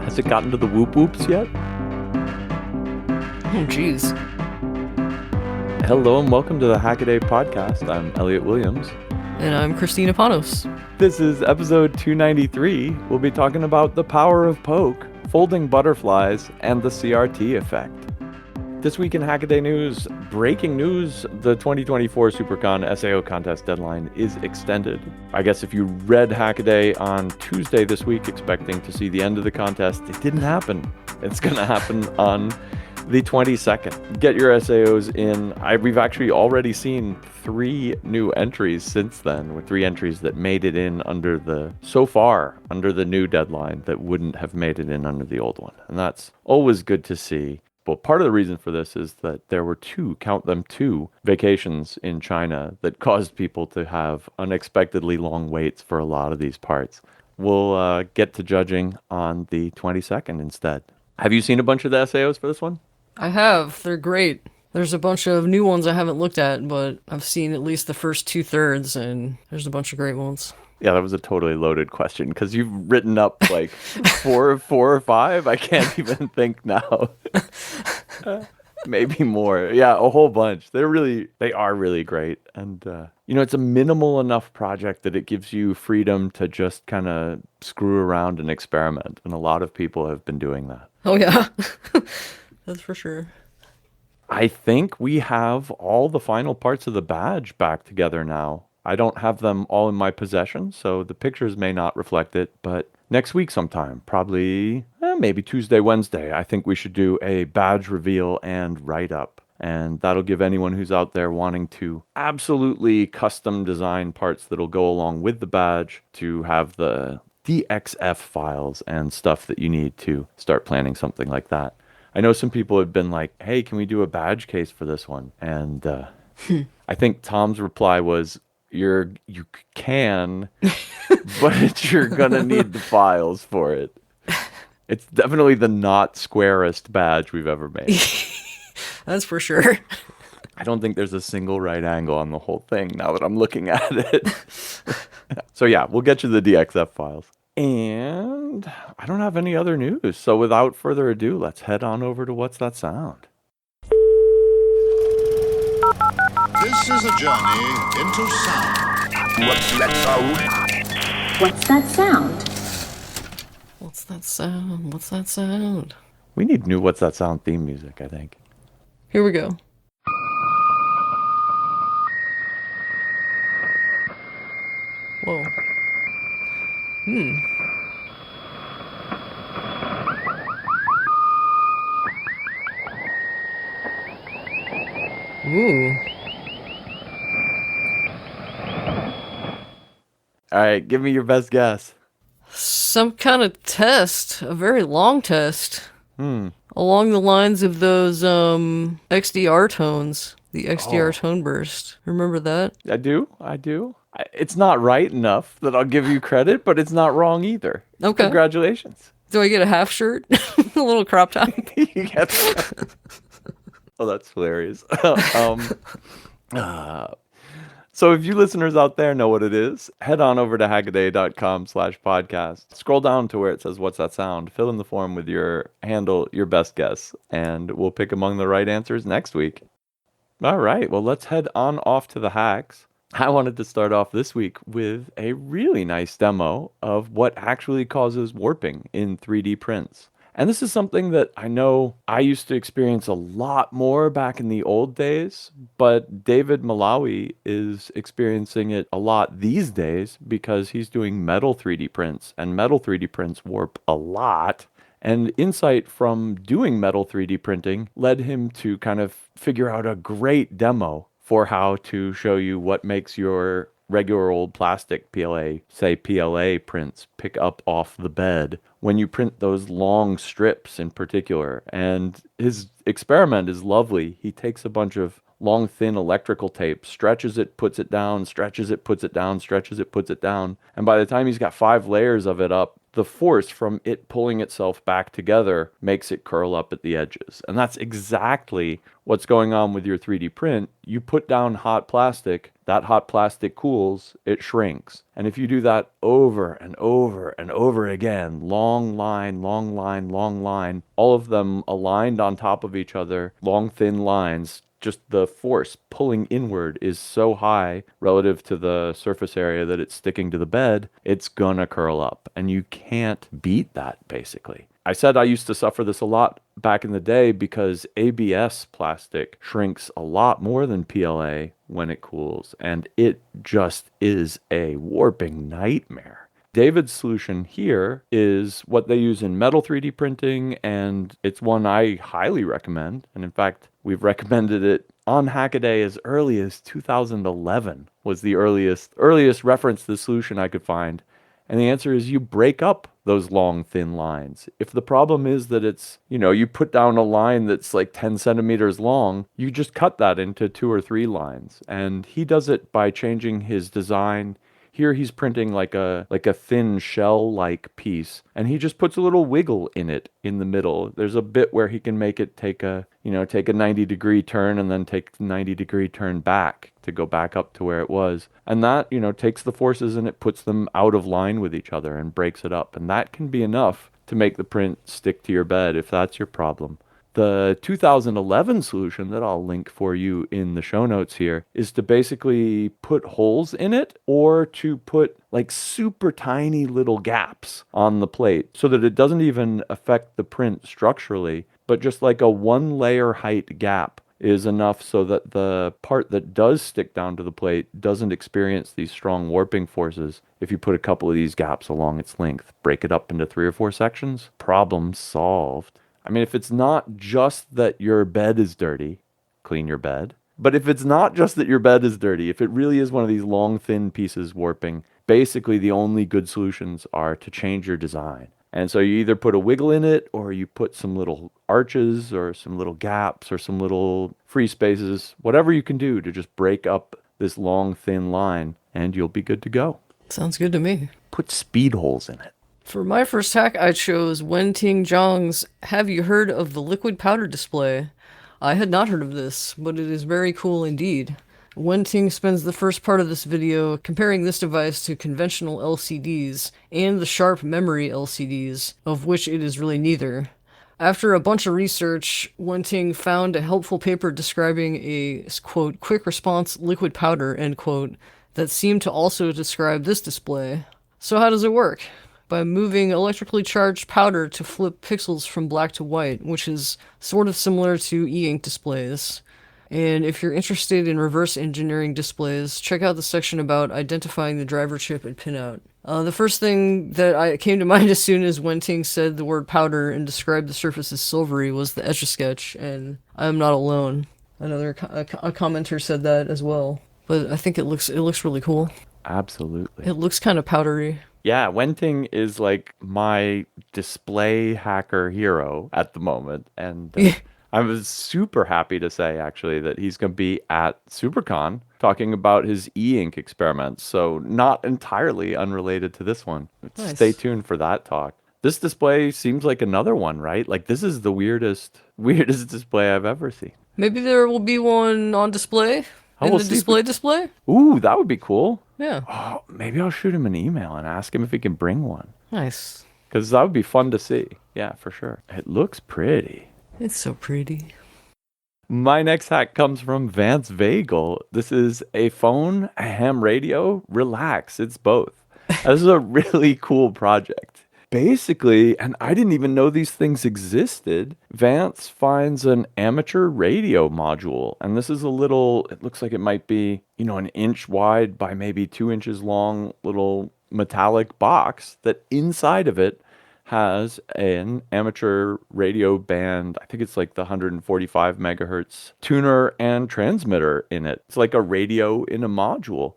Has it gotten to the whoop whoops yet? Oh, jeez. Hello and welcome to the Hackaday Podcast. I'm Elliot Williams. And I'm Kristina Panos. This is episode 293. We'll be talking about the power of poke, folding butterflies, and the CRT effect. This week in Hackaday News, breaking news, the 2024 Supercon SAO contest deadline is extended. I guess if you read Hackaday on Tuesday this week expecting to see the end of the contest, it didn't happen. It's going to happen on the 22nd. Get your SAOs in. We've actually already seen 3 new entries since then, with 3 entries that made it in under the new deadline that wouldn't have made it in under the old one. And that's always good to see. Well, part of the reason for this is that there were 2 vacations in China that caused people to have unexpectedly long waits for a lot of these parts. We'll get to judging on the 22nd instead. Have you seen a bunch of the SAOs for this one? I have. They're great. There's a bunch of new ones I haven't looked at, but I've seen at least the first 2/3, and there's a bunch of great ones. Yeah, that was a totally loaded question because you've written up like four or five. I can't even think now. Maybe more. Yeah, a whole bunch. They are really great. And, it's a minimal enough project that it gives you freedom to just kind of screw around and experiment. And a lot of people have been doing that. Oh, yeah. That's for sure. I think we have all the final parts of the badge back together now. I don't have them all in my possession, so the pictures may not reflect it, but next week sometime, probably maybe Tuesday, Wednesday, I think we should do a badge reveal and write-up. And that'll give anyone who's out there wanting to absolutely custom design parts that'll go along with the badge to have the DXF files and stuff that you need to start planning something like that. I know some people have been like, hey, can we do a badge case for this one? And I think Tom's reply was, you can, but you're going to need the files for it. It's definitely the not squarest badge we've ever made. That's for sure. I don't think there's a single right angle on the whole thing now that I'm looking at it. So yeah, we'll get you the DXF files. And I don't have any other news. So without further ado, let's head on over to What's That Sound? This is a journey into sound. What's that sound? What's that sound? What's that sound? What's that sound? We need new What's That Sound theme music, I think. Here we go. Whoa. Ooh. All right, give me your best guess. Some kind of test, a very long test. Along the lines of those XDR tones, the XDR tone burst. Remember that? I do. It's not right enough that I'll give you credit, but it's not wrong either. Okay. Congratulations. Do I get a half shirt? A little crop top? You get that. Oh, that's hilarious. So if you listeners out there know what it is, head on over to hackaday.com/podcast. Scroll down to where it says, What's That Sound? Fill in the form with your handle, your best guess, and we'll pick among the right answers next week. All right, well, let's head on off to the hacks. I wanted to start off this week with a really nice demo of what actually causes warping in 3D prints. And this is something that I know I used to experience a lot more back in the old days, but David Malawi is experiencing it a lot these days because he's doing metal 3D prints, and metal 3D prints warp a lot. And insight from doing metal 3D printing led him to kind of figure out a great demo for how to show you what makes your regular old plastic PLA prints pick up off the bed when you print those long strips in particular. And his experiment is lovely. He takes a bunch of long, thin electrical tape, stretches it, puts it down, stretches it, puts it down, stretches it, puts it down. And by the time he's got 5 layers of it up, the force from it pulling itself back together makes it curl up at the edges. And that's exactly what's going on with your 3D print. You put down hot plastic, that hot plastic cools, it shrinks. And if you do that over and over and over again, long line, long line, long line, all of them aligned on top of each other, long, thin lines, just the force pulling inward is so high relative to the surface area that it's sticking to the bed, it's gonna curl up. And you can't beat that, basically. I said I used to suffer this a lot back in the day because ABS plastic shrinks a lot more than PLA when it cools, and it just is a warping nightmare. David's solution here is what they use in metal 3D printing, and it's one I highly recommend. And in fact, we've recommended it on Hackaday as early as 2011 was the earliest reference to the solution I could find. And the answer is you break up those long, thin lines. If the problem is that it's, you put down a line that's like 10 centimeters long, you just cut that into 2 or 3 lines. And he does it by changing his design. Here he's printing like a thin shell-like piece, and he just puts a little wiggle in it in the middle. There's a bit where he can make it take a 90-degree turn and then take a 90-degree turn back to go back up to where it was. And that, takes the forces and it puts them out of line with each other and breaks it up. And that can be enough to make the print stick to your bed if that's your problem. The 2011 solution that I'll link for you in the show notes here is to basically put holes in it or to put like super tiny little gaps on the plate so that it doesn't even affect the print structurally, but just like a 1-layer height gap is enough so that the part that does stick down to the plate doesn't experience these strong warping forces. If you put a couple of these gaps along its length, break it up into 3 or 4 sections, problem solved. I mean, if it's not just that your bed is dirty, clean your bed. But if it's not just that your bed is dirty, if it really is one of these long, thin pieces warping, basically the only good solutions are to change your design. And so you either put a wiggle in it, or you put some little arches or some little gaps or some little free spaces, whatever you can do to just break up this long, thin line, and you'll be good to go. Sounds good to me. Put speed holes in it. For my first hack, I chose Wenting Zhang's Have You Heard of the Liquid Powder Display? I had not heard of this, but it is very cool indeed. Wenting spends the first part of this video comparing this device to conventional LCDs and the sharp memory LCDs, of which it is really neither. After a bunch of research, Wenting found a helpful paper describing a, quote, quick response liquid powder, end quote, that seemed to also describe this display. So how does it work? By moving electrically charged powder to flip pixels from black to white, which is sort of similar to e-ink displays. And if you're interested in reverse engineering displays, check out the section about identifying the driver chip and pinout. The first thing that came to mind as soon as Wenting said the word powder and described the surface as silvery was the Etch-a-Sketch, and I'm not alone. A commenter said that as well. But I think it looks really cool. Absolutely. It looks kind of powdery. Yeah, Wenting is like my display hacker hero at the moment. And I was super happy to say, actually, that he's going to be at Supercon talking about his e-ink experiments. So not entirely unrelated to this one. Nice. Stay tuned for that talk. This display seems like another one, right? Like this is the weirdest display I've ever seen. Maybe there will be one on display in we'll the see display. Ooh, that would be cool. Yeah. Oh, maybe I'll shoot him an email and ask him if he can bring one. Nice. Because that would be fun to see. Yeah, for sure. It looks pretty. It's so pretty. My next hack comes from Vance Vagel. This is a phone, a ham radio. Relax, it's both. This is a really cool project. Basically, and I didn't even know these things existed, Vance finds an amateur radio module. And this is it looks like it might be, an inch wide by maybe 2 inches long little metallic box that inside of it has an amateur radio band. I think it's like the 145 megahertz tuner and transmitter in it. It's like a radio in a module.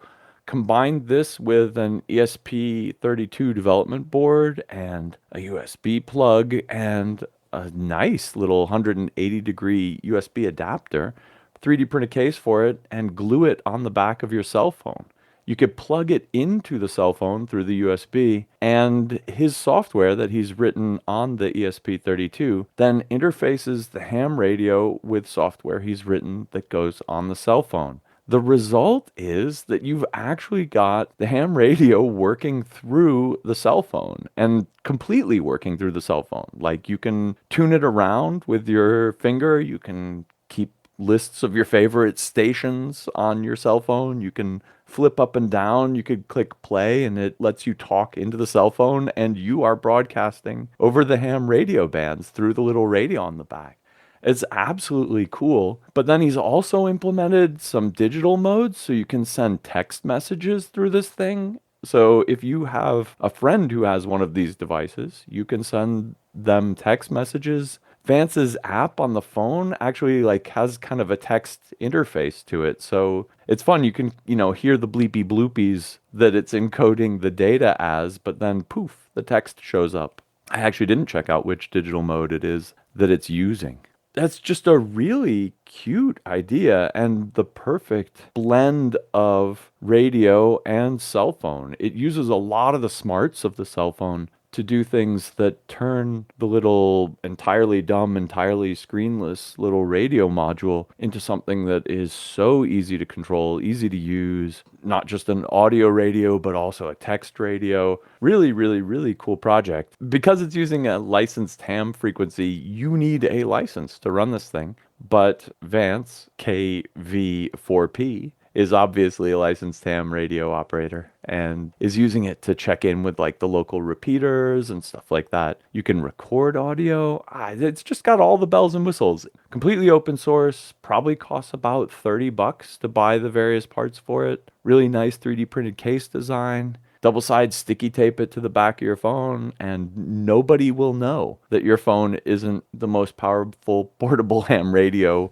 Combined this with an ESP32 development board and a USB plug and a nice little 180-degree USB adapter, 3D print a case for it, and glue it on the back of your cell phone. You could plug it into the cell phone through the USB, and his software that he's written on the ESP32 then interfaces the ham radio with software he's written that goes on the cell phone. the result is that you've actually got the ham radio working through the cell phone and completely working through the cell phone. Like you can tune it around with your finger. You can keep lists of your favorite stations on your cell phone. You can flip up and down. You could click play and it lets you talk into the cell phone and you are broadcasting over the ham radio bands through the little radio on the back. It's absolutely cool. But then he's also implemented some digital modes so you can send text messages through this thing. So if you have a friend who has one of these devices, you can send them text messages. Vance's app on the phone actually like has kind of a text interface to it. So it's fun. You can, hear the bleepy bloopies that it's encoding the data as, but then poof, the text shows up. I actually didn't check out which digital mode it is that it's using. That's just a really cute idea and the perfect blend of radio and cell phone. It uses a lot of the smarts of the cell phone to do things that turn the little entirely dumb, entirely screenless little radio module into something that is so easy to control, easy to use, not just an audio radio, but also a text radio. Really, really, really cool project. Because it's using a licensed ham frequency, you need a license to run this thing. But Vance, KV4P, is obviously a licensed ham radio operator and is using it to check in with like the local repeaters and stuff like that. You can record audio. It's just got all the bells and whistles. Completely open source, probably costs about $30 to buy the various parts for it. Really nice 3D printed case design. Double-side sticky tape it to the back of your phone, and nobody will know that your phone isn't the most powerful portable ham radio,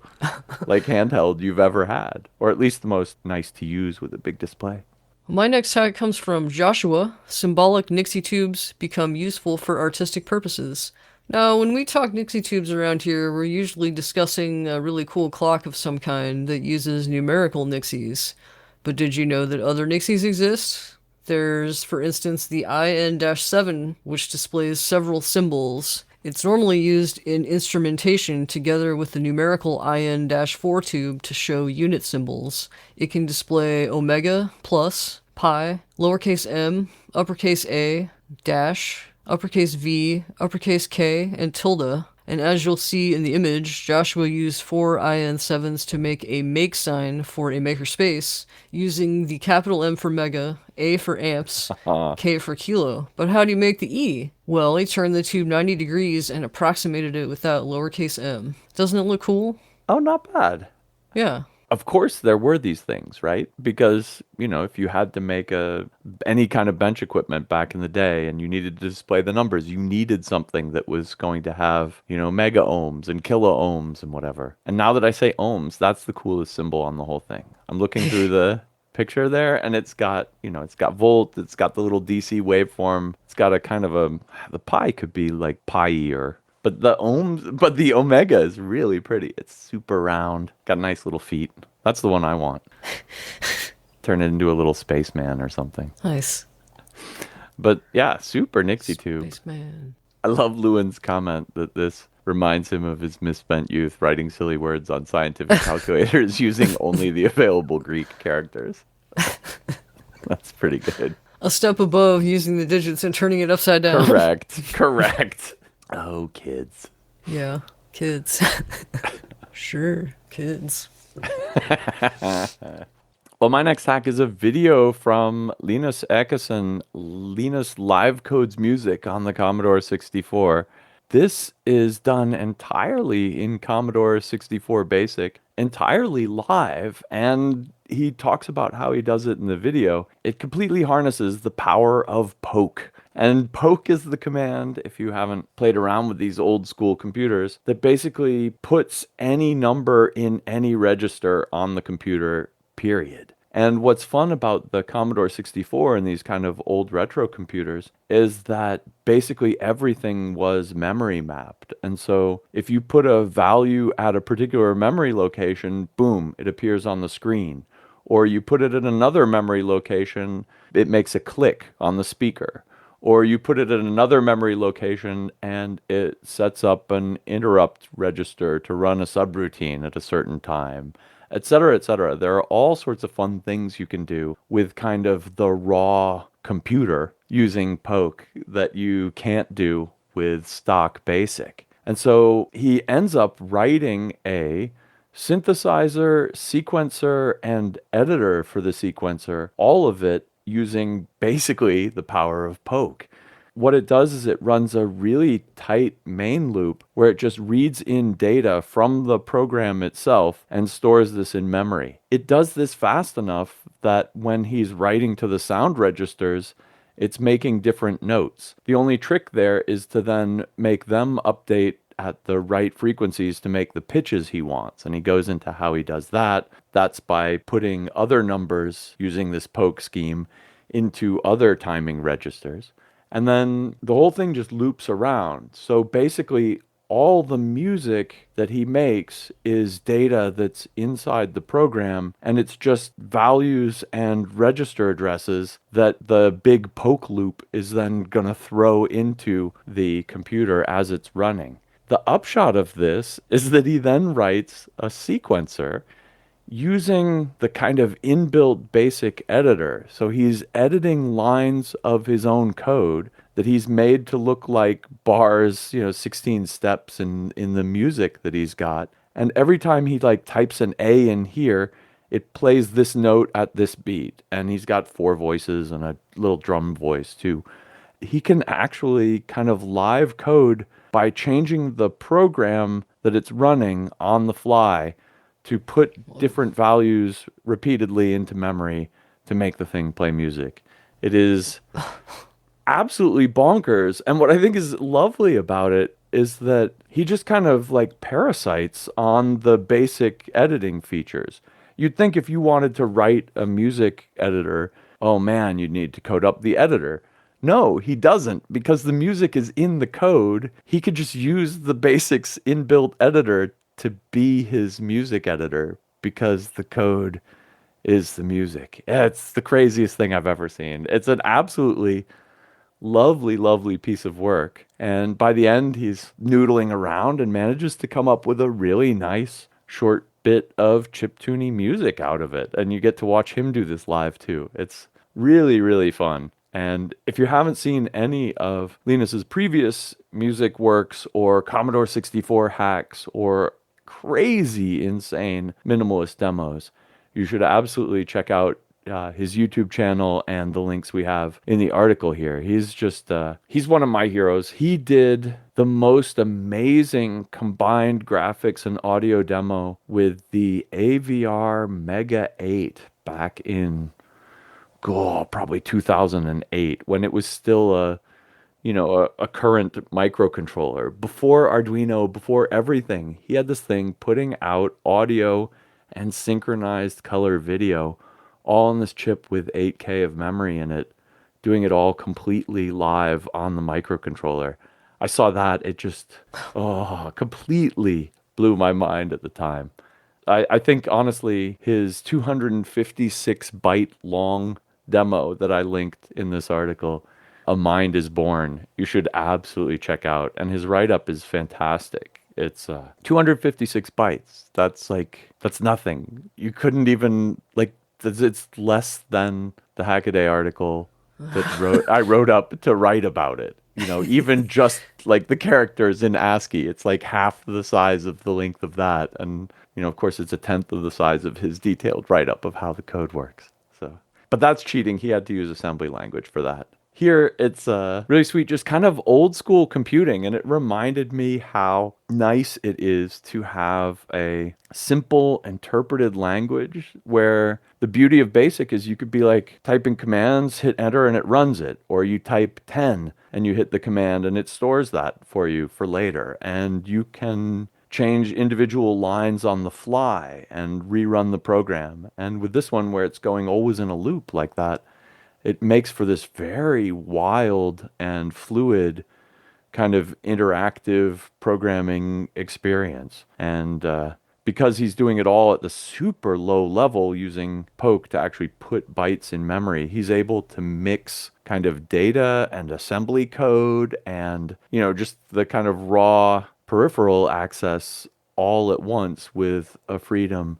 like handheld you've ever had, or at least the most nice to use with a big display. My next hack comes from Joshua. Symbolic Nixie tubes become useful for artistic purposes. Now, when we talk Nixie tubes around here, we're usually discussing a really cool clock of some kind that uses numerical Nixies. But did you know that other Nixies exist? There's, for instance, the IN-7, which displays several symbols. It's normally used in instrumentation together with the numerical IN-4 tube to show unit symbols. It can display omega, plus, pi, lowercase m, uppercase a, dash, uppercase V, uppercase K, and tilde. And as you'll see in the image, Joshua used 4 IN-7s to make a make sign for a makerspace, using the capital M for mega, A for amps, K for kilo. But how do you make the E? Well, he turned the tube 90 degrees and approximated it without lowercase m. Doesn't it look cool? Oh, not bad. Yeah. Of course there were these things, right? Because, if you had to make any kind of bench equipment back in the day and you needed to display the numbers, you needed something that was going to have, mega ohms and kilo ohms and whatever. And now that I say ohms, that's the coolest symbol on the whole thing. I'm looking through the picture there and it's got, it's got volt, it's got the little DC waveform. It's got a kind of the pi could be like pi-er. But the omega is really pretty. It's super round. Got nice little feet. That's the one I want. Turn it into a little spaceman or something. Nice. But yeah, super Nixie tube. Spaceman. I love Lewin's comment that this reminds him of his misspent youth writing silly words on scientific calculators using only the available Greek characters. That's pretty good. A step above using the digits and turning it upside down. Correct. Oh, kids. Yeah, kids. Sure, kids. Well, my next hack is a video from Linus Ekesson, Linus live codes music on the Commodore 64. This is done entirely in Commodore 64 BASIC, entirely live, and he talks about how he does it in the video. It completely harnesses the power of poke. And poke is the command, if you haven't played around with these old school computers, that basically puts any number in any register on the computer, period. And what's fun about the Commodore 64 and these kind of old retro computers is that basically everything was memory mapped. And so if you put a value at a particular memory location, boom, it appears on the screen. Or you put it in another memory location, it makes a click on the speaker. Or you put it in another memory location and it sets up an interrupt register to run a subroutine at a certain time. et cetera, et cetera. There are all sorts of fun things you can do with kind of the raw computer using Poke that you can't do with stock BASIC. And so he ends up writing a synthesizer, sequencer, and editor for the sequencer, all of it using basically the power of Poke. What it does is it runs a really tight main loop where it just reads in data from the program itself and stores this in memory. It does this fast enough that when he's writing to the sound registers, it's making different notes. The only trick there is to then make them update at the right frequencies to make the pitches he wants. And he goes into how he does that. That's by putting other numbers using this Poke scheme into other timing registers. And then the whole thing just loops around. So basically, all the music that he makes is data that's inside the program, and it's just values and register addresses that the big Poke loop is then going to throw into the computer as it's running. The upshot of this is that he then writes a sequencer using the kind of inbuilt BASIC editor. So he's editing lines of his own code that he's made to look like bars, 16 steps in the music that he's got. And every time he types an A in here, it plays this note at this beat. And he's got 4 voices and a little drum voice too. He can actually kind of live code by changing the program that it's running on the fly to put different values repeatedly into memory to make the thing play music. It is absolutely bonkers. And what I think is lovely about it is that he just kind of parasites on the basic editing features. You'd think if you wanted to write a music editor, oh man, you'd need to code up the editor. No, he doesn't, because the music is in the code. He could just use the BASIC's inbuilt editor to be his music editor because the code is the music. It's the craziest thing I've ever seen. It's an absolutely lovely, lovely piece of work. And by the end, he's noodling around and manages to come up with a really nice short bit of chiptune music out of it. And you get to watch him do this live too. It's really, really fun. And if you haven't seen any of Linus's previous music works or Commodore 64 hacks or crazy, insane minimalist demos, you should absolutely check out his YouTube channel and the links we have in the article here. He's just, he's one of my heroes. He did the most amazing combined graphics and audio demo with the AVR Mega 8 back in, probably 2008, when it was still a current microcontroller. Before Arduino, before everything, he had this thing putting out audio and synchronized color video all on this chip with 8K of memory in it, doing it all completely live on the microcontroller. I saw that. It just, completely blew my mind at the time. I think, honestly, his 256 byte long demo that I linked in this article, A Mind is Born, you should absolutely check out. And his write-up is fantastic. It's 256 bytes. That's nothing. You couldn't even, it's less than the Hackaday article that I wrote up to write about it. Even just the characters in ASCII, it's half the size of the length of that. And, of course, it's a tenth of the size of his detailed write-up of how the code works. But that's cheating. He had to use assembly language for that. Here, it's really sweet, just kind of old school computing. And it reminded me how nice it is to have a simple interpreted language where the beauty of BASIC is you could be typing commands, hit enter, and it runs it. Or you type 10 and you hit the command and it stores that for you for later. And you can change individual lines on the fly and rerun the program. And with this one, where it's going always in a loop like that, it makes for this very wild and fluid kind of interactive programming experience. And because he's doing it all at the super low level using Poke to actually put bytes in memory, he's able to mix kind of data and assembly code and, just the kind of raw peripheral access all at once with a freedom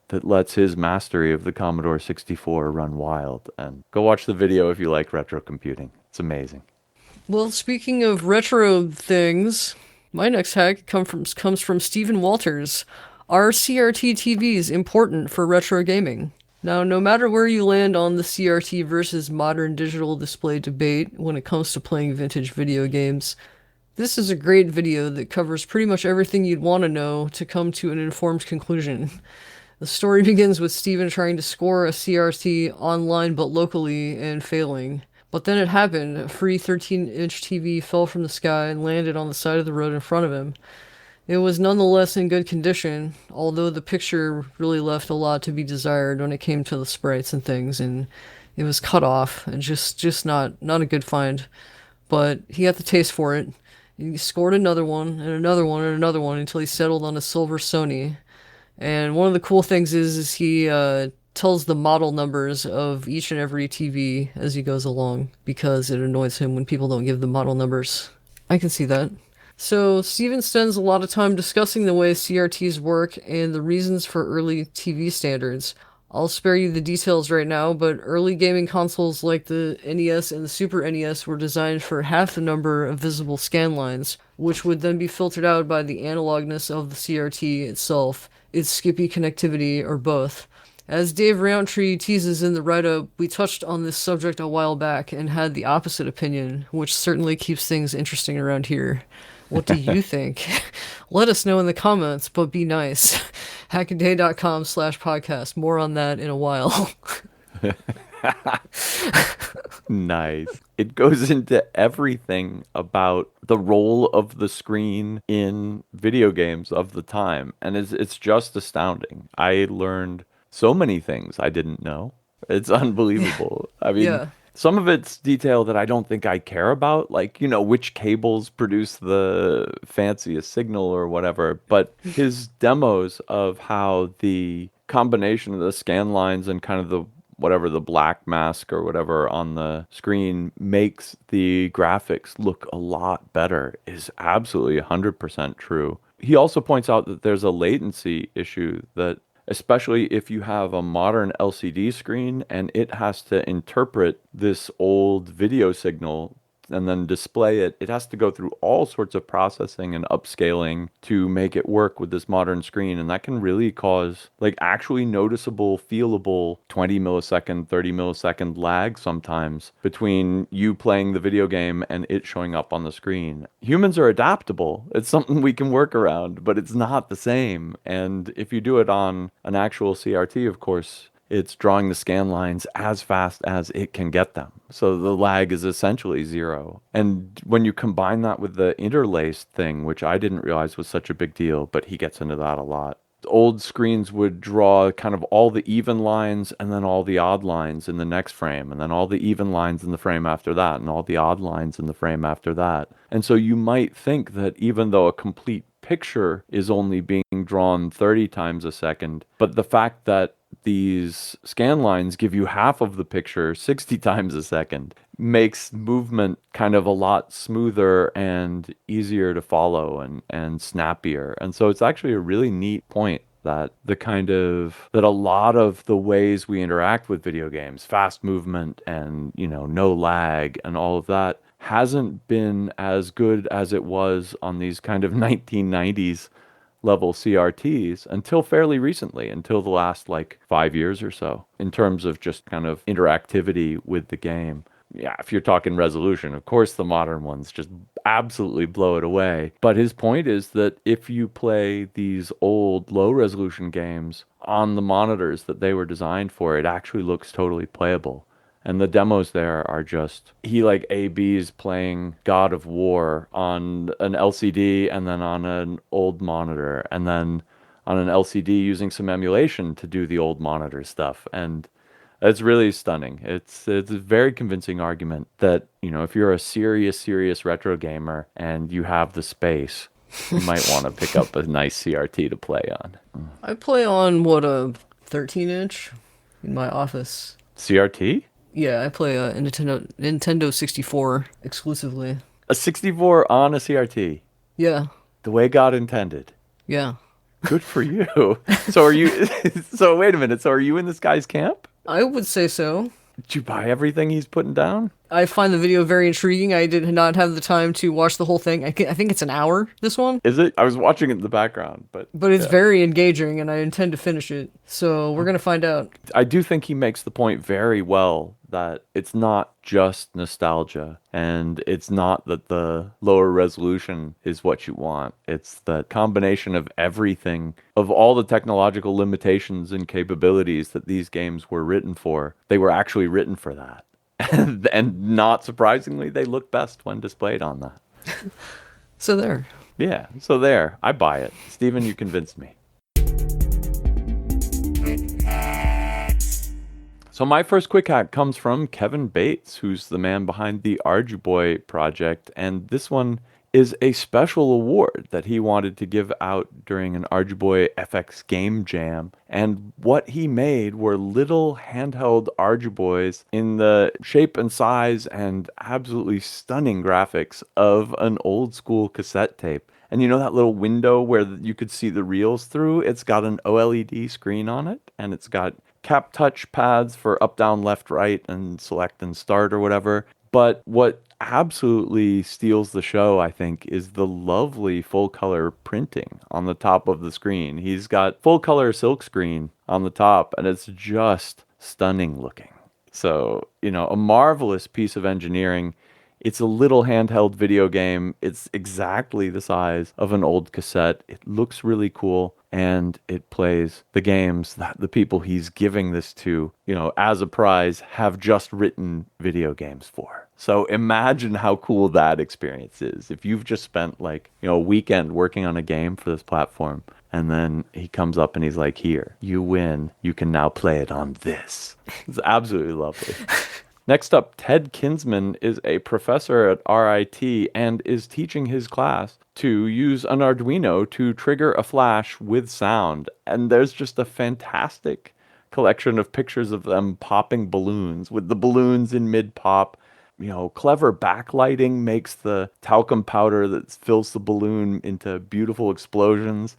that lets his mastery of the Commodore 64 run wild. And go watch the video if you like retro computing. It's amazing. Well, speaking of retro things, my next hack comes from Stephen Walters. Are CRT TVs important for retro gaming? Now, no matter where you land on the CRT versus modern digital display debate when it comes to playing vintage video games, this is a great video that covers pretty much everything you'd want to know to come to an informed conclusion. The story begins with Stephen trying to score a CRT online but locally and failing. But then it happened. A free 13-inch TV fell from the sky and landed on the side of the road in front of him. It was nonetheless in good condition, although the picture really left a lot to be desired when it came to the sprites and things, and it was cut off and just not a good find. But he had the taste for it. He scored another one and another one and another one until he settled on a silver Sony. And one of the cool things is he tells the model numbers of each and every TV as he goes along, because it annoys him when people don't give the model numbers. I can see that. So Steven spends a lot of time discussing the way CRTs work and the reasons for early TV standards. I'll spare you the details right now, but early gaming consoles like the NES and the Super NES were designed for half the number of visible scan lines, which would then be filtered out by the analogness of the CRT itself, its skippy connectivity, or both. As Dave Roundtree teases in the write-up, we touched on this subject a while back and had the opposite opinion, which certainly keeps things interesting around here. What do you think? Let us know in the comments, but be nice. Hackaday.com/podcast. More on that in a while. Nice. It goes into everything about the role of the screen in video games of the time. And it's just astounding. I learned so many things I didn't know. It's unbelievable. I mean, Yeah. some of it's detail that I don't think I care about, like, which cables produce the fanciest signal or whatever. But his demos of how the combination of the scan lines and kind of the black mask or whatever on the screen makes the graphics look a lot better is absolutely 100% true. He also points out that there's a latency issue that, especially if you have a modern LCD screen and it has to interpret this old video signal and then display it, it has to go through all sorts of processing and upscaling to make it work with this modern screen. And that can really cause actually noticeable, feelable 20 millisecond, 30 millisecond lag sometimes between you playing the video game and it showing up on the screen. Humans are adaptable. It's something we can work around, but it's not the same. And if you do it on an actual CRT, of course, it's drawing the scan lines as fast as it can get them. So the lag is essentially zero. And when you combine that with the interlaced thing, which I didn't realize was such a big deal, but he gets into that a lot. Old screens would draw kind of all the even lines and then all the odd lines in the next frame, and then all the even lines in the frame after that, and all the odd lines in the frame after that. And so you might think that even though a complete picture is only being drawn 30 times a second, but the fact that these scan lines give you half of the picture 60 times a second makes movement kind of a lot smoother and easier to follow and snappier. And so it's actually a really neat point that a lot of the ways we interact with video games, fast movement and, no lag and all of that, hasn't been as good as it was on these kind of 1990s level CRTs until fairly recently, until the last 5 years or so, in terms of just kind of interactivity with the game. Yeah, if you're talking resolution, of course the modern ones just absolutely blow it away. But his point is that if you play these old low resolution games on the monitors that they were designed for, it actually looks totally playable. And the demos there are just, he ABs playing God of War on an LCD and then on an old monitor and then on an LCD using some emulation to do the old monitor stuff. And it's really stunning. It's a very convincing argument that, if you're a serious retro gamer and you have the space, you might want to pick up a nice CRT to play on. I play on, a 13-inch in my office. CRT? Yeah, I play a Nintendo 64 exclusively. A 64 on a CRT? Yeah. The way God intended. Yeah. Good for you. So are you, so wait a minute. So are you in this guy's camp? I would say so. Did you buy everything he's putting down? I find the video very intriguing. I did not have the time to watch the whole thing. I think it's an hour, this one. Is it? I was watching it in the background, but But it's yeah. very engaging, and I intend to finish it. So we're going to find out. I do think he makes the point very well that it's not just nostalgia, and it's not that the lower resolution is what you want. It's the combination of everything, of all the technological limitations and capabilities that these games were written for. They were actually written for that. And not surprisingly, they look best when displayed on that. So there. Yeah, so there. I buy it. Steven, you convinced me. So my first quick hack comes from Kevin Bates, who's the man behind the Arduboy project, and this one is a special award that he wanted to give out during an Arduboy FX Game Jam. And what he made were little handheld Arduboys in the shape and size and absolutely stunning graphics of an old school cassette tape. And you know that little window where you could see the reels through? It's got an OLED screen on it, and it's got cap touch pads for up, down, left, right, and select and start or whatever. But what absolutely steals the show, I think, is the lovely full color printing on the top of the screen. He's got full color silk screen on the top, and it's just stunning looking. So, you know, a marvelous piece of engineering. It's a little handheld video game. It's exactly the size of an old cassette. It looks really cool, and it plays the games that the people he's giving this to, you know, as a prize, have just written video games for. So imagine how cool that experience is. If you've just spent like, you know, a weekend working on a game for this platform, and then he comes up and he's like, here, you win. You can now play it on this. It's absolutely lovely. Next up, Ted Kinsman is a professor at RIT and is teaching his class to use an Arduino to trigger a flash with sound. And there's just a fantastic collection of pictures of them popping balloons, with the balloons in mid-pop. You know, clever backlighting makes the talcum powder that fills the balloon into beautiful explosions.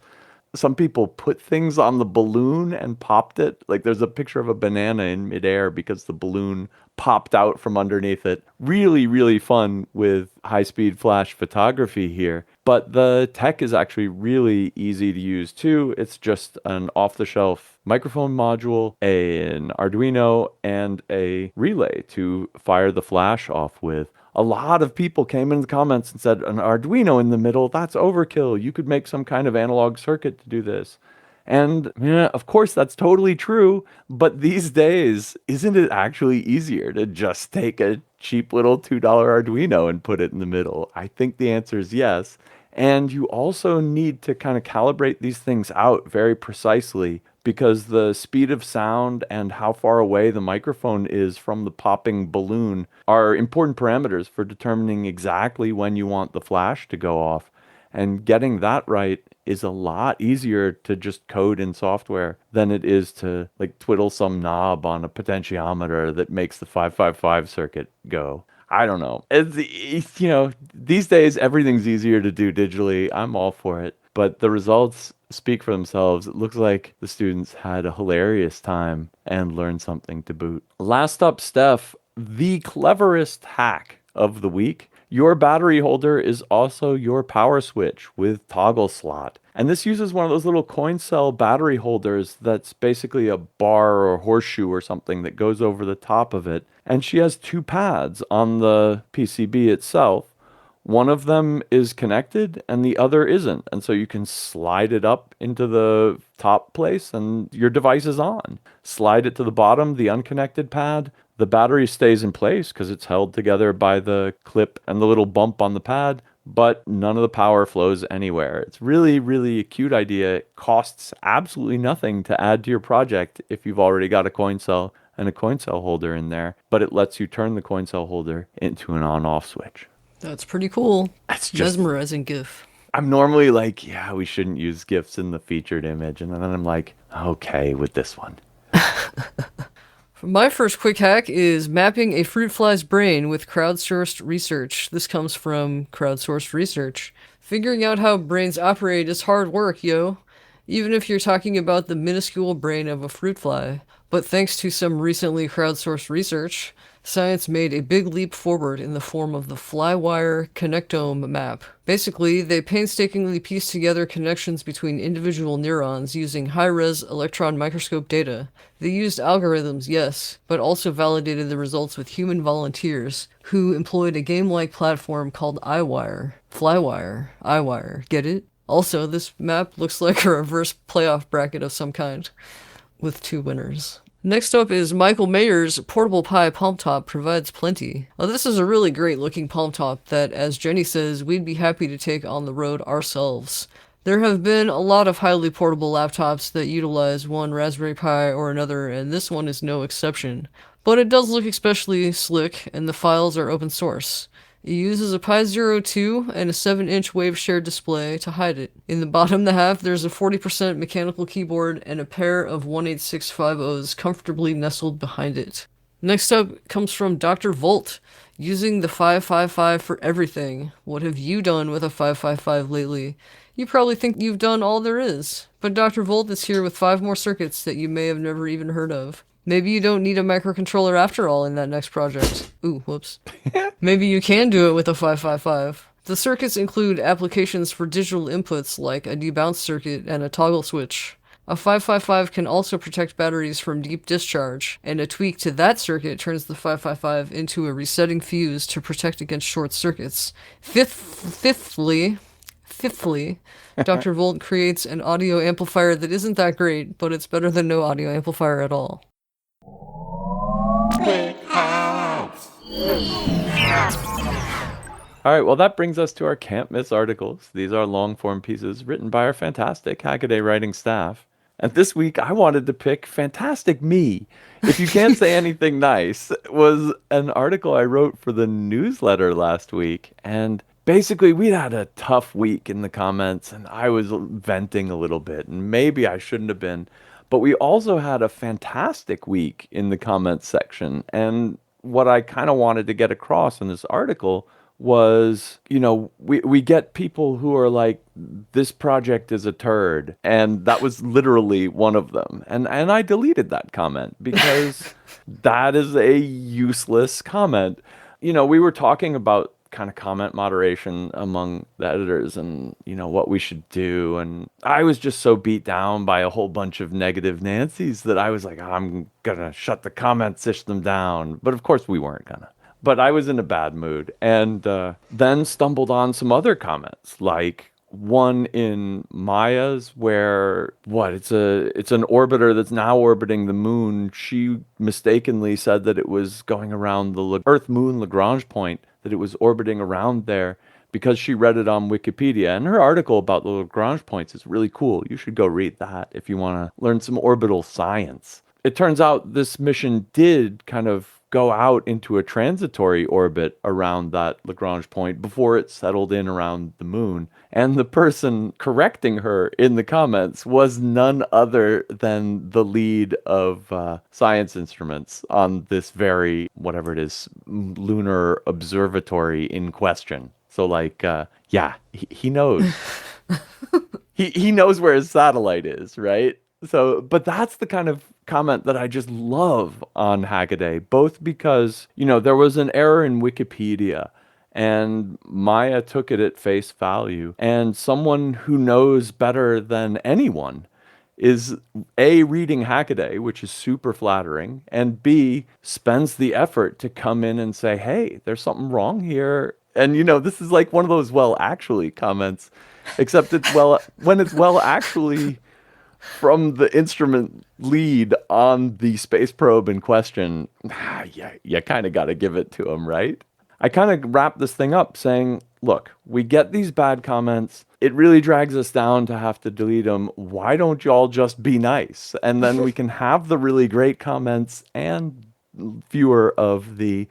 Some people put things on the balloon and popped it. Like there's a picture of a banana in midair because the balloon popped out from underneath it. Really, really fun with high-speed flash photography here. But the tech is actually really easy to use too. It's just an off-the-shelf microphone module, an Arduino, and a relay to fire the flash off with. A lot of people came in the comments and said, an Arduino in the middle, that's overkill. You could make some kind of analog circuit to do this. And yeah, of course, that's totally true. But these days, isn't it actually easier to just take a cheap little $2 Arduino and put it in the middle? I think the answer is yes. And you also need to kind of calibrate these things out very precisely, because the speed of sound and how far away the microphone is from the popping balloon are important parameters for determining exactly when you want the flash to go off. And getting that right is a lot easier to just code in software than it is to like twiddle some knob on a potentiometer that makes the 555 circuit go. I don't know. It's, you know, these days everything's easier to do digitally. I'm all for it. But the results speak for themselves. It looks like the students had a hilarious time and learned something to boot. Last up, Steph, the cleverest hack of the week. Your battery holder is also your power switch with toggle slot. And this uses one of those little coin cell battery holders that's basically a bar or horseshoe or something that goes over the top of it. And she has two pads on the PCB itself. One of them is connected and the other isn't. And so you can slide it up into the top place and your device is on. Slide it to the bottom, the unconnected pad. The battery stays in place because it's held together by the clip and the little bump on the pad, but none of the power flows anywhere. It's really, really a cute idea. It costs absolutely nothing to add to your project if you've already got a coin cell and a coin cell holder in there, but it lets you turn the coin cell holder into an on-off switch. That's pretty cool. That's just mesmerizing GIF. I'm normally like, yeah, we shouldn't use GIFs in the featured image. And then I'm like, okay, with this one. My first quick hack is mapping a fruit fly's brain with crowdsourced research. This comes from crowdsourced research. Figuring out how brains operate is hard work, yo. even if you're talking about the minuscule brain of a fruit fly. But thanks to some recently crowdsourced research, science made a big leap forward in the form of the Flywire Connectome map. Basically, they painstakingly pieced together connections between individual neurons using high-res electron microscope data. They used algorithms, yes, but also validated the results with human volunteers who employed a game-like platform called iWire. Flywire. iWire. Get it? Also, this map looks like a reverse playoff bracket of some kind, with 2 winners. Next up is Michael Mayer's Portable Pi Palm Top provides plenty. Now, this is a really great looking palm top that, as Jenny says, we'd be happy to take on the road ourselves. There have been a lot of highly portable laptops that utilize one Raspberry Pi or another, and this one is no exception. But it does look especially slick, and the files are open source. It uses a Pi 02 and a 7-inch wave share display to hide it. In the bottom half, there's a 40% mechanical keyboard and a pair of 18650s comfortably nestled behind it. Next up comes from Dr. Volt, using the 555 for everything. What have you done with a 555 lately? You probably think you've done all there is, but Dr. Volt is here with 5 more circuits that you may have never even heard of. Maybe you don't need a microcontroller after all in that next project. Ooh, whoops. Maybe you can do it with a 555. The circuits include applications for digital inputs like a debounce circuit and a toggle switch. A 555 can also protect batteries from deep discharge, and a tweak to that circuit turns the 555 into a resetting fuse to protect against short circuits. Fifthly, Dr. Volt creates an audio amplifier that isn't that great, but it's better than no audio amplifier at all. All right, well, that brings us to our can't miss articles. These are long form pieces written by our fantastic Hackaday writing staff. And this week, I wanted to pick Fantastic Me. If you can't say anything nice, was an article I wrote for the newsletter last week. And basically, we'd had a tough week in the comments, and I was venting a little bit, and maybe I shouldn't have been. But we also had a fantastic week in the comments section. And what I kind of wanted to get across in this article was, we get people who are like, this project is a turd. And that was literally one of them. And I deleted that comment because that is a useless comment. We were talking about kind of comment moderation among the editors and, what we should do. And I was just so beat down by a whole bunch of negative Nancy's that I was like, I'm going to shut the comment system down. But of course we weren't going to. But I was in a bad mood and then stumbled on some other comments, like one in Maya's where it's an orbiter that's now orbiting the moon. She mistakenly said that it was going around the Earth-Moon Lagrange point, that it was orbiting around there because she read it on Wikipedia. And her article about the Lagrange points is really cool. You should go read that if you want to learn some orbital science. It turns out this mission did kind of go out into a transitory orbit around that Lagrange point before it settled in around the moon. And the person correcting her in the comments was none other than the lead of science instruments on this very, whatever it is, lunar observatory in question. So he knows. he knows where his satellite is, right? So, but that's the kind of comment that I just love on Hackaday, both because, there was an error in Wikipedia and Maya took it at face value, and someone who knows better than anyone is A, reading Hackaday, which is super flattering, and B, spends the effort to come in and say, hey, there's something wrong here. And, this is like one of those well actually comments, except when it's well actually from the instrument lead on the space probe in question, you kind of got to give it to him, right? I kind of wrap this thing up saying, look, we get these bad comments. It really drags us down to have to delete them. Why don't y'all just be nice? And then we can have the really great comments and fewer of the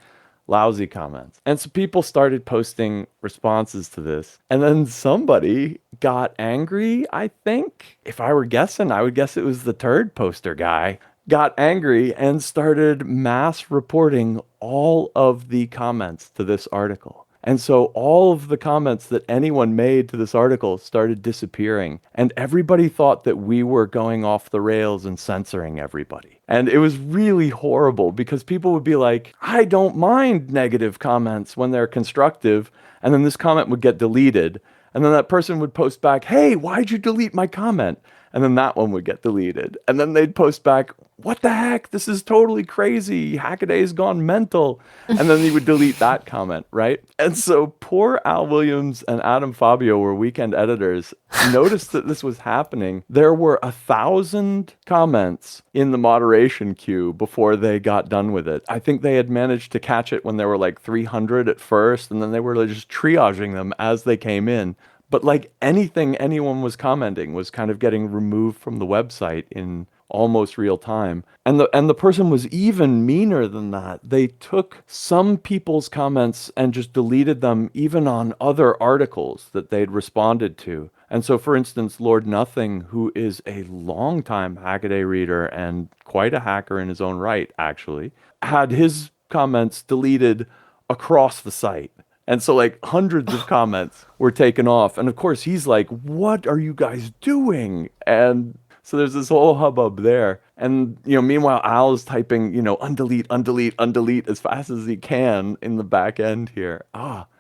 lousy comments. And so people started posting responses to this. And then somebody got angry, I think. If I were guessing, I would guess it was the turd poster guy. Got angry and started mass reporting all of the comments to this article. And so all of the comments that anyone made to this article started disappearing. And everybody thought that we were going off the rails and censoring everybody. And it was really horrible because people would be like, I don't mind negative comments when they're constructive. And then this comment would get deleted. And then that person would post back, hey, why'd you delete my comment? And then that one would get deleted. And then they'd post back, what the heck? This is totally crazy. Hackaday's gone mental. And then he would delete that comment, right? And so poor Al Williams and Adam Fabio were weekend editors, noticed that this was happening. There were 1,000 comments in the moderation queue before they got done with it. I think they had managed to catch it when there were like 300 at first, and then they were just triaging them as they came in. But like anything anyone was commenting was kind of getting removed from the website in almost real time. And the person was even meaner than that. They took some people's comments and just deleted them even on other articles that they'd responded to. And so, for instance, Lord Nothing, who is a longtime Hackaday reader and quite a hacker in his own right, actually, had his comments deleted across the site. And so like hundreds of comments were taken off. And of course, he's like, what are you guys doing? And so there's this whole hubbub there. And, meanwhile, Al is typing, undelete, undelete, undelete as fast as he can in the back end here.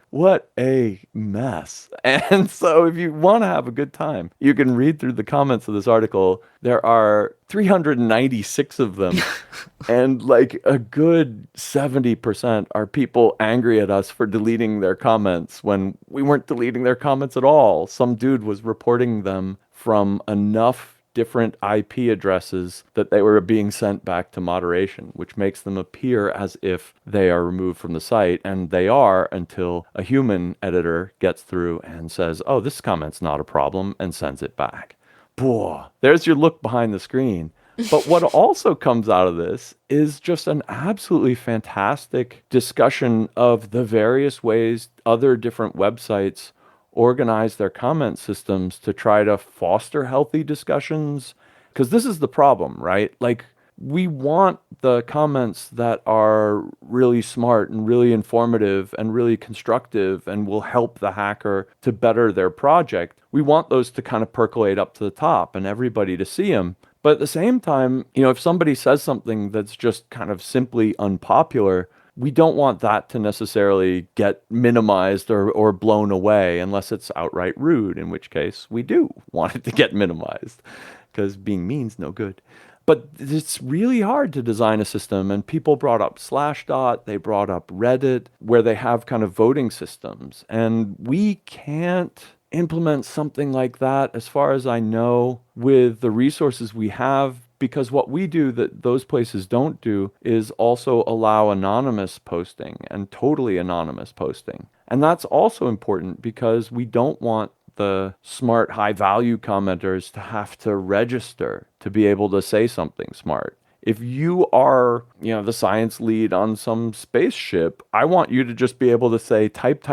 What a mess. And so if you want to have a good time, you can read through the comments of this article. There are 396 of them. And like a good 70% are people angry at us for deleting their comments when we weren't deleting their comments at all. Some dude was reporting them from enough different IP addresses that they were being sent back to moderation, which makes them appear as if they are removed from the site, and they are until a human editor gets through and says, oh, this comment's not a problem, and sends it back. Boy, there's your look behind the screen. But what also comes out of this is just an absolutely fantastic discussion of the various ways other different websites organize their comment systems to try to foster healthy discussions. Because this is the problem, right? Like, we want the comments that are really smart and really informative and really constructive and will help the hacker to better their project. We want those to kind of percolate up to the top and everybody to see them. But at the same time, if somebody says something that's just kind of simply unpopular, we don't want that to necessarily get minimized or blown away unless it's outright rude, in which case we do want it to get minimized because being mean's no good. But it's really hard to design a system, and people brought up Slashdot, they brought up Reddit, where they have kind of voting systems, and we can't implement something like that, as far as I know, with the resources we have, because what we do that those places don't do is also allow anonymous posting and totally anonymous posting. And that's also important because we don't want the smart, high-value commenters to have to register to be able to say something smart. If you are, the science lead on some spaceship, I want you to just be able to say type,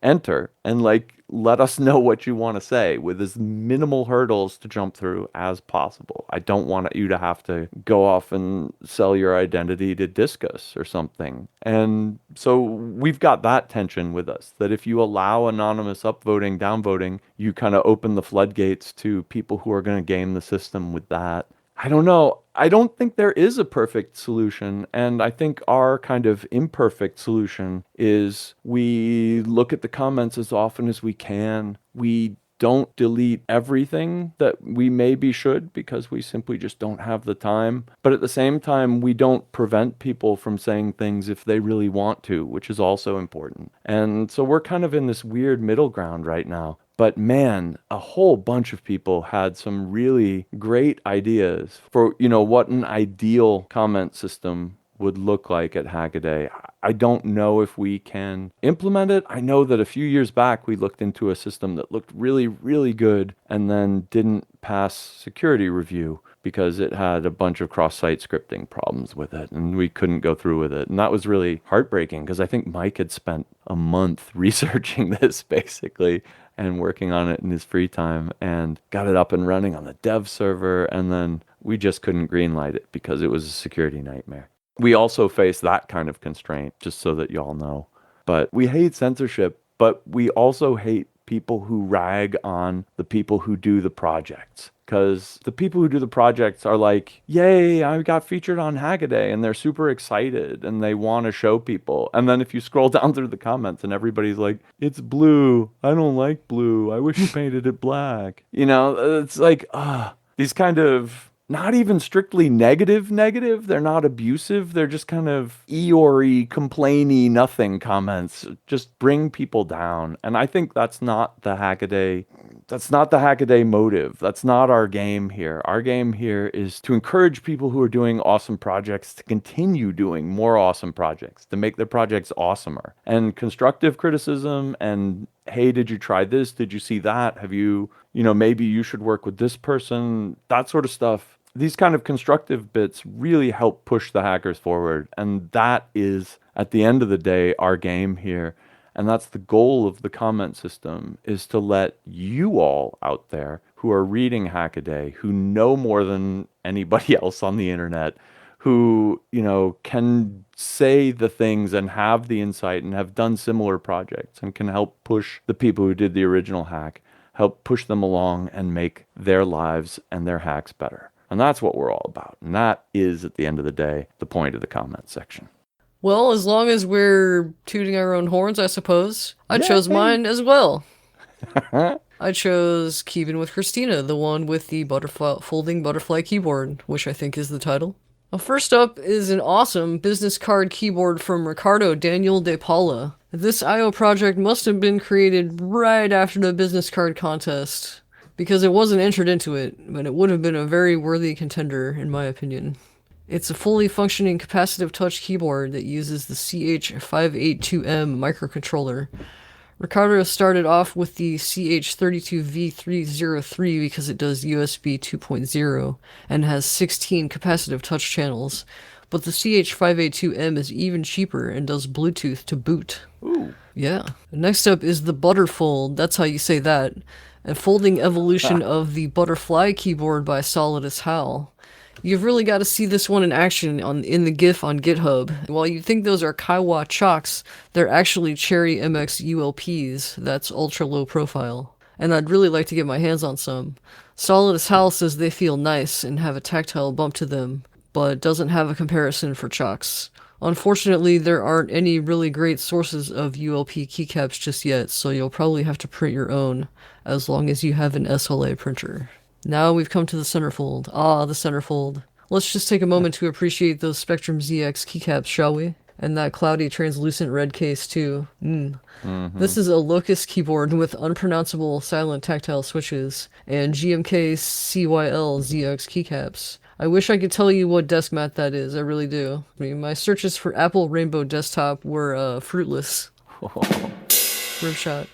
enter, and let us know what you want to say with as minimal hurdles to jump through as possible. I don't want you to have to go off and sell your identity to Discus or something. And so we've got that tension with us, that if you allow anonymous upvoting, downvoting, you kind of open the floodgates to people who are going to game the system with that. I don't know. I don't think there is a perfect solution. And I think our kind of imperfect solution is we look at the comments as often as we can. We don't delete everything that we maybe should because we simply just don't have the time. But at the same time, we don't prevent people from saying things if they really want to, which is also important. And so we're kind of in this weird middle ground right now. But man, a whole bunch of people had some really great ideas for, what an ideal comment system would look like at Hackaday. I don't know if we can implement it. I know that a few years back, we looked into a system that looked really, really good and then didn't pass security review because it had a bunch of cross-site scripting problems with it, and we couldn't go through with it. And that was really heartbreaking because I think Mike had spent a month researching this, basically, and working on it in his free time and got it up and running on the dev server. And then we just couldn't greenlight it because it was a security nightmare. We also face that kind of constraint, just so that y'all know. But we hate censorship, but we also hate people who rag on the people who do the projects. Because the people who do the projects are like, yay, I got featured on Hackaday, and they're super excited and they want to show people. And then if you scroll down through the comments and everybody's like, it's blue, I don't like blue, I wish you painted it black. It's like, these kind of not even strictly negative. They're not abusive. They're just kind of Eeyore, complainy, nothing comments. Just bring people down. And I think that's not the Hackaday. That's not the Hackaday motive. That's not our game here. Our game here is to encourage people who are doing awesome projects to continue doing more awesome projects, to make their projects awesomer. And constructive criticism and, hey, did you try this? Did you see that? Have you, maybe you should work with this person, that sort of stuff. These kind of constructive bits really help push the hackers forward. And that is, at the end of the day, our game here. And that's the goal of the comment system, is to let you all out there who are reading Hackaday, who know more than anybody else on the internet, who, can say the things and have the insight and have done similar projects and can help push the people who did the original hack, help push them along and make their lives and their hacks better. And that's what we're all about. And that is, at the end of the day, the point of the comment section. Well, as long as we're tooting our own horns, I suppose. I chose mine as well. I chose Keeping with Kristina, the one with the folding butterfly keyboard, which I think is the title. Well, first up is an awesome business card keyboard from Ricardo Daniel de Paula. This I.O. project must have been created right after the business card contest, because it wasn't entered into it, but it would have been a very worthy contender, in my opinion. It's a fully functioning capacitive touch keyboard that uses the CH582M microcontroller. Ricardo started off with the CH32V303 because it does USB 2.0 and has 16 capacitive touch channels, but the CH582M is even cheaper and does Bluetooth to boot. Ooh. Yeah. Next up is the Butterfold, that's how you say that, a folding evolution of the Butterfly keyboard by Solidus HAL. You've really got to see this one in action in the GIF on GitHub. While you think those are Kaiwa chocks, they're actually Cherry MX ULPs, that's ultra low profile. And I'd really like to get my hands on some. Solidus HAL says they feel nice and have a tactile bump to them, but doesn't have a comparison for chocks. Unfortunately, there aren't any really great sources of ULP keycaps just yet, so you'll probably have to print your own, as long as you have an SLA printer. Now we've come to the centerfold. Ah, the centerfold. Let's just take a moment to appreciate those Spectrum ZX keycaps, shall we? And that cloudy translucent red case, too. This is a Locust keyboard with unpronounceable silent tactile switches, and GMK CYL ZX keycaps. I wish I could tell you what desk mat that is, I really do. I mean, my searches for Apple Rainbow Desktop were fruitless. Rip shot.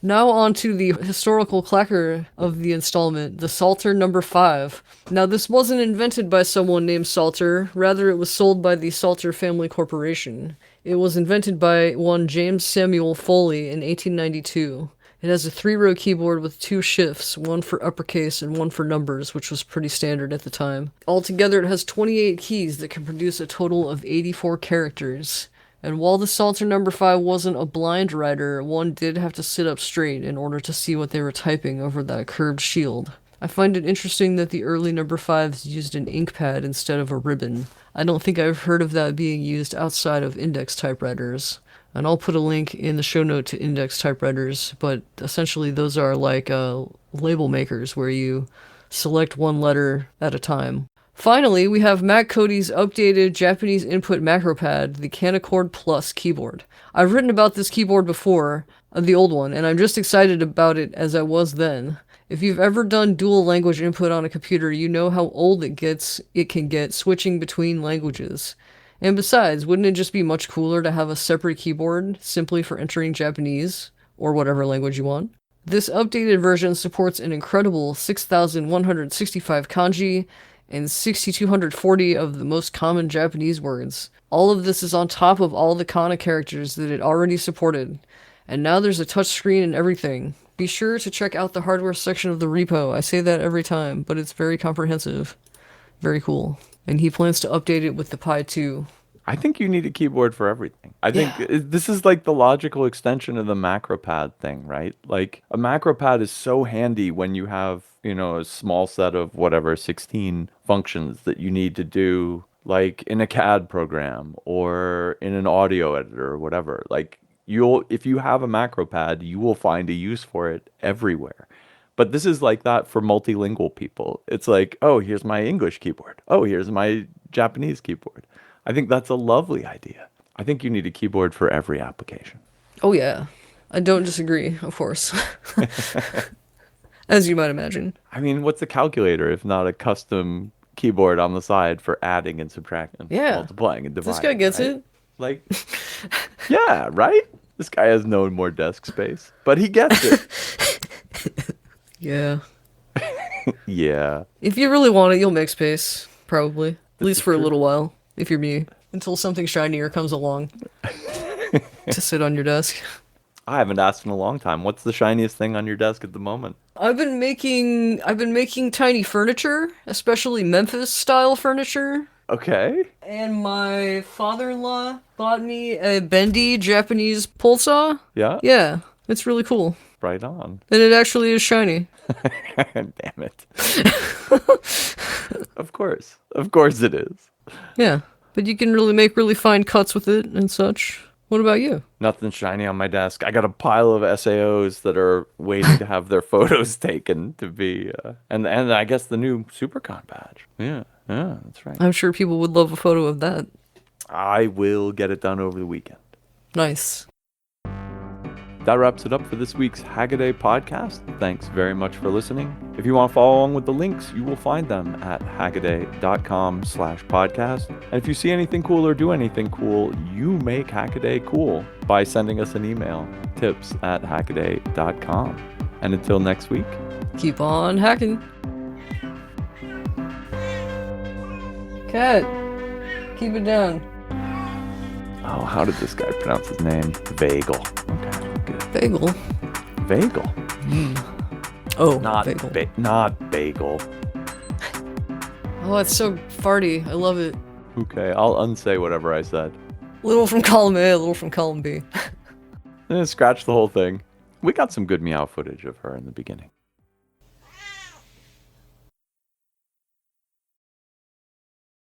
Now on to the historical clacker of the installment, the Salter No. 5. Now this wasn't invented by someone named Salter, rather it was sold by the Salter Family Corporation. It was invented by one James Samuel Foley in 1892. It has a 3-row keyboard with 2 shifts, one for uppercase and one for numbers, which was pretty standard at the time. Altogether, it has 28 keys that can produce a total of 84 characters. And while the Salter No. 5 wasn't a blind writer, one did have to sit up straight in order to see what they were typing over that curved shield. I find it interesting that the early No. 5s used an ink pad instead of a ribbon. I don't think I've heard of that being used outside of index typewriters. And I'll put a link in the show note to index typewriters, but essentially those are like label makers where you select one letter at a time. Finally, we have Matt Cody's updated Japanese input macro pad, the Canacord Plus keyboard. I've written about this keyboard before, the old one, and I'm just excited about it as I was then. If you've ever done dual language input on a computer, you know how old it can get switching between languages. And besides, wouldn't it just be much cooler to have a separate keyboard simply for entering Japanese, or whatever language you want? This updated version supports an incredible 6,165 kanji and 6,240 of the most common Japanese words. All of this is on top of all the kana characters that it already supported. And now there's a touch screen and everything. Be sure to check out the hardware section of the repo. I say that every time, but it's very comprehensive. Very cool. And he plans to update it with the Pi 2. I think you need a keyboard for everything. I think this is like the logical extension of the macro pad thing, right? Like a macro pad is so handy when you have, a small set of whatever 16 functions that you need to do like in a CAD program or in an audio editor or whatever. Like if you have a macro pad, you will find a use for it everywhere. But this is like that for multilingual people. It's like, oh, here's my English keyboard. Oh, here's my Japanese keyboard. I think that's a lovely idea. I think you need a keyboard for every application. Oh, yeah. I don't disagree, of course. As you might imagine. I mean, what's a calculator if not a custom keyboard on the side for adding and subtracting, multiplying and dividing? This guy gets it. Like, yeah, right? This guy has no more desk space, but he gets it. Yeah. Yeah. If you really want it, you'll make space, probably. At least for a little while, if you're me. Until something shinier comes along to sit on your desk. I haven't asked in a long time. What's the shiniest thing on your desk at the moment? I've been making tiny furniture, especially Memphis style furniture. Okay. And my father-in-law bought me a bendy Japanese pole saw. Yeah? Yeah, it's really cool. Right on. And it actually is shiny. Damn it. Of course. Of course it is. Yeah, but you can really make really fine cuts with it and such. What about you? Nothing shiny on my desk. I got a pile of SAOs that are waiting to have their photos taken to be, and I guess the new Supercon badge. Yeah, that's right. I'm sure people would love a photo of that. I will get it done over the weekend. Nice. That wraps it up for this week's Hackaday Podcast. Thanks very much for listening. If you want to follow along with the links, you will find them at hackaday.com/podcast. And if you see anything cool or do anything cool, you make Hackaday cool by sending us an email, tips@hackaday.com. And until next week, keep on hacking. Cat, keep it down. Oh, how did this guy pronounce his name? Vagel. Okay, good. Bagel? Vagel. Oh, Not bagel. Not bagel. Oh, it's so farty. I love it. Okay, I'll unsay whatever I said. Little from column A, a little from column B. Scratch the whole thing. We got some good meow footage of her in the beginning.